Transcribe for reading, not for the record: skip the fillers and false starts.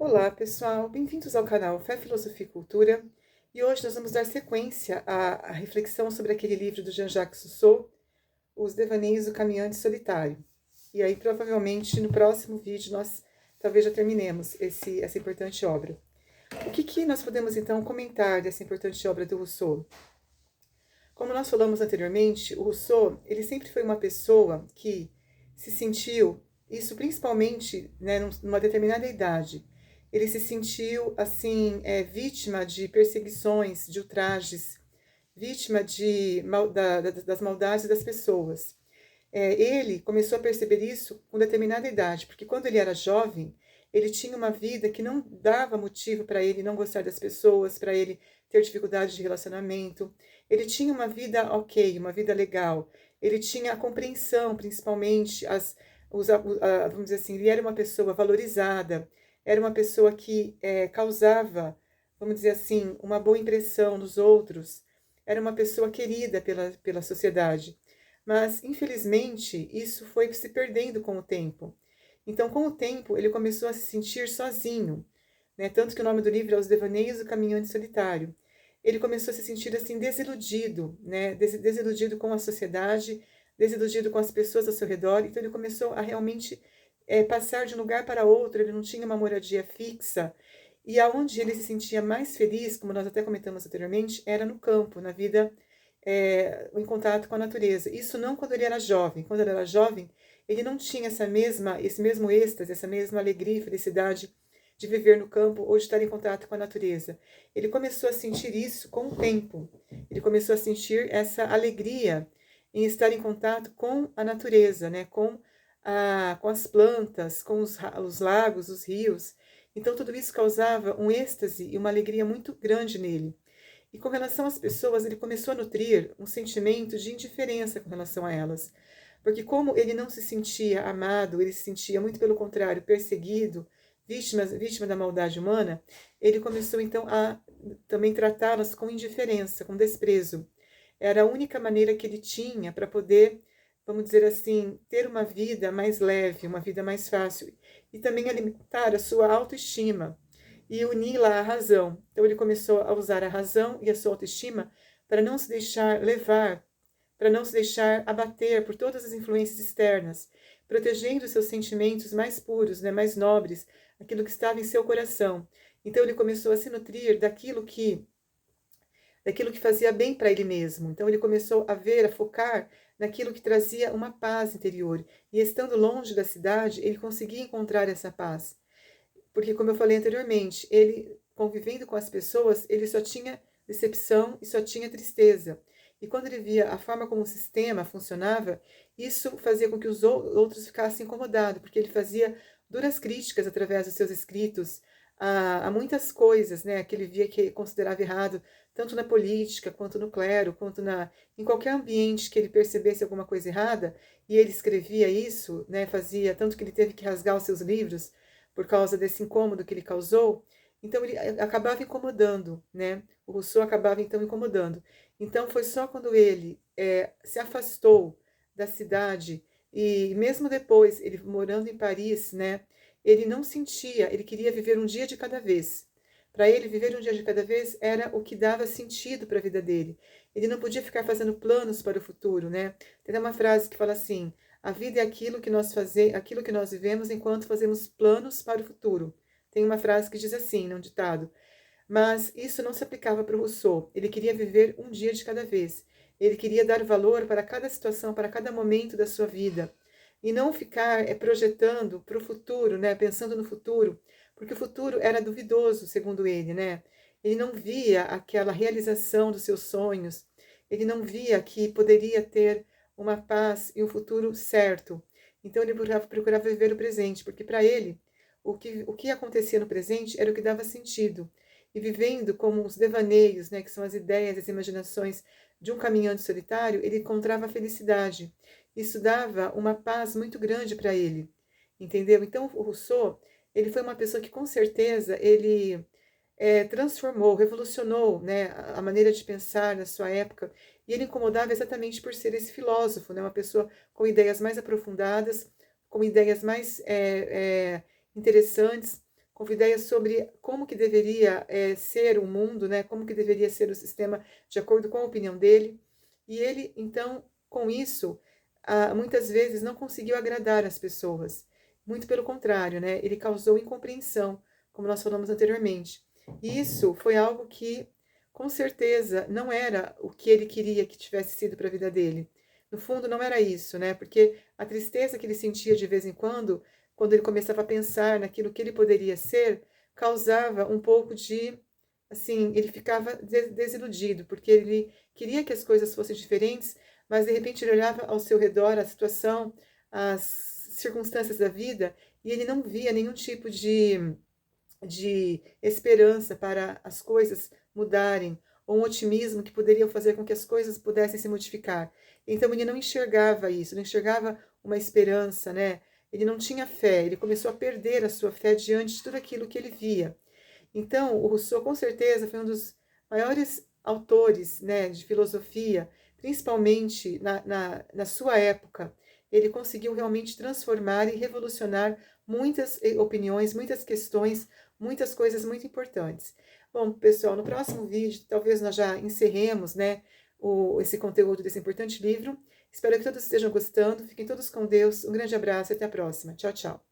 Olá, pessoal, bem-vindos ao canal Fé, Filosofia e Cultura. E hoje nós vamos dar sequência à reflexão sobre aquele livro do Jean-Jacques Rousseau, Os Devaneios do Caminhante Solitário. E aí, provavelmente, no próximo vídeo, nós talvez já terminemos essa importante obra. O que nós podemos, então, comentar dessa importante obra do Rousseau? Como nós falamos anteriormente, o Rousseau, ele sempre foi uma pessoa que se sentiu, isso principalmente, né, numa determinada idade, ele se sentiu, assim, vítima de perseguições, de ultrajes, vítima das maldades das pessoas. Ele começou a perceber isso com determinada idade, porque quando ele era jovem, ele tinha uma vida que não dava motivo para ele não gostar das pessoas, para ele ter dificuldade de relacionamento. Ele tinha uma vida ok, uma vida legal. Ele tinha a compreensão, principalmente, vamos dizer assim, ele era uma pessoa valorizada, era uma pessoa que causava, vamos dizer assim, uma boa impressão nos outros, era uma pessoa querida pela sociedade. Mas, infelizmente, isso foi se perdendo com o tempo. Então, com o tempo, ele começou a se sentir sozinho, né? Tanto que o nome do livro é Os Devaneios do Caminhante Solitário. Ele começou a se sentir assim desiludido, né? Desiludido com a sociedade, desiludido com as pessoas ao seu redor. Então, ele começou a realmente passar de um lugar para outro. Ele não tinha uma moradia fixa. E aonde ele se sentia mais feliz, como nós até comentamos anteriormente, era no campo, na vida em contato com a natureza. Isso não quando ele era jovem. Quando ele era jovem, ele não tinha esse mesmo êxtase, essa mesma alegria e felicidade de viver no campo ou de estar em contato com a natureza. Ele começou a sentir isso com o tempo. Ele começou a sentir essa alegria em estar em contato com a natureza, né? Com as plantas, com os lagos, os rios. Então, tudo isso causava um êxtase e uma alegria muito grande nele. E com relação às pessoas, ele começou a nutrir um sentimento de indiferença com relação a elas. Porque como ele não se sentia amado, ele se sentia, muito pelo contrário, perseguido, vítima da maldade humana, ele começou então a também tratá-las com indiferença, com desprezo. Era a única maneira que ele tinha para poder, vamos dizer assim, ter uma vida mais leve, uma vida mais fácil, e também alimentar a sua autoestima e uni-la à razão. Então ele começou a usar a razão e a sua autoestima para não se deixar levar, para não se deixar abater por todas as influências externas, protegendo seus sentimentos mais puros, né, mais nobres, aquilo que estava em seu coração. Então ele começou a se nutrir daquilo que fazia bem para ele mesmo. Então ele começou a ver, a focar naquilo que trazia uma paz interior. E estando longe da cidade, ele conseguia encontrar essa paz. Porque, como eu falei anteriormente, ele, convivendo com as pessoas, ele só tinha decepção e só tinha tristeza. E quando ele via a forma como o sistema funcionava, isso fazia com que os outros ficassem incomodados, porque ele fazia duras críticas através dos seus escritos a muitas coisas, né, que ele via que considerava errado, tanto na política, quanto no clero, em qualquer ambiente que ele percebesse alguma coisa errada, e ele escrevia isso, né, fazia, tanto que ele teve que rasgar os seus livros, por causa desse incômodo que ele causou, então ele acabava incomodando, né? O Rousseau acabava então incomodando. Então foi só quando ele se afastou da cidade e mesmo depois ele morando em Paris, né? Ele não sentia, ele queria viver um dia de cada vez. Para ele, viver um dia de cada vez era o que dava sentido para a vida dele. Ele não podia ficar fazendo planos para o futuro, né? Tem uma frase que fala assim: a vida é aquilo que nós fazemos, aquilo que nós vivemos enquanto fazemos planos para o futuro. Tem uma frase que diz assim, num ditado. Mas isso não se aplicava para o Rousseau. Ele queria viver um dia de cada vez. Ele queria dar valor para cada situação, para cada momento da sua vida. E não ficar projetando para o futuro, né? Pensando no futuro. Porque o futuro era duvidoso, segundo ele, né? Ele não via aquela realização dos seus sonhos. Ele não via que poderia ter uma paz e um futuro certo. Então ele procurava viver o presente, porque para ele o que acontecia no presente era o que dava sentido. E vivendo como os devaneios, né, que são as ideias, as imaginações de um caminhante solitário, ele encontrava a felicidade. Isso dava uma paz muito grande para ele, entendeu? Então o Rousseau, ele foi uma pessoa que com certeza ele transformou, revolucionou, né, a maneira de pensar na sua época, e ele incomodava exatamente por ser esse filósofo, né, uma pessoa com ideias mais aprofundadas, com ideias mais interessantes, com ideias sobre como que deveria ser o mundo, né? Como que deveria ser o sistema de acordo com a opinião dele. E ele, então, com isso, muitas vezes não conseguiu agradar as pessoas. Muito pelo contrário, né? Ele causou incompreensão, como nós falamos anteriormente. E isso foi algo que, com certeza, não era o que ele queria que tivesse sido para a vida dele. No fundo, não era isso, né? Porque a tristeza que ele sentia de vez em quando ele começava a pensar naquilo que ele poderia ser, causava um pouco de, assim, ele ficava desiludido, porque ele queria que as coisas fossem diferentes, mas de repente ele olhava ao seu redor, a situação, as circunstâncias da vida, e ele não via nenhum tipo de esperança para as coisas mudarem, ou um otimismo que poderia fazer com que as coisas pudessem se modificar. Então ele não enxergava isso, não enxergava uma esperança, né? Ele não tinha fé, ele começou a perder a sua fé diante de tudo aquilo que ele via. Então, o Rousseau, com certeza, foi um dos maiores autores, né, de filosofia, principalmente na sua época. Ele conseguiu realmente transformar e revolucionar muitas opiniões, muitas questões, muitas coisas muito importantes. Bom, pessoal, no próximo vídeo, talvez nós já encerremos, né, esse conteúdo desse importante livro. Espero que todos estejam gostando. Fiquem todos com Deus. Um grande abraço e até a próxima. Tchau, tchau.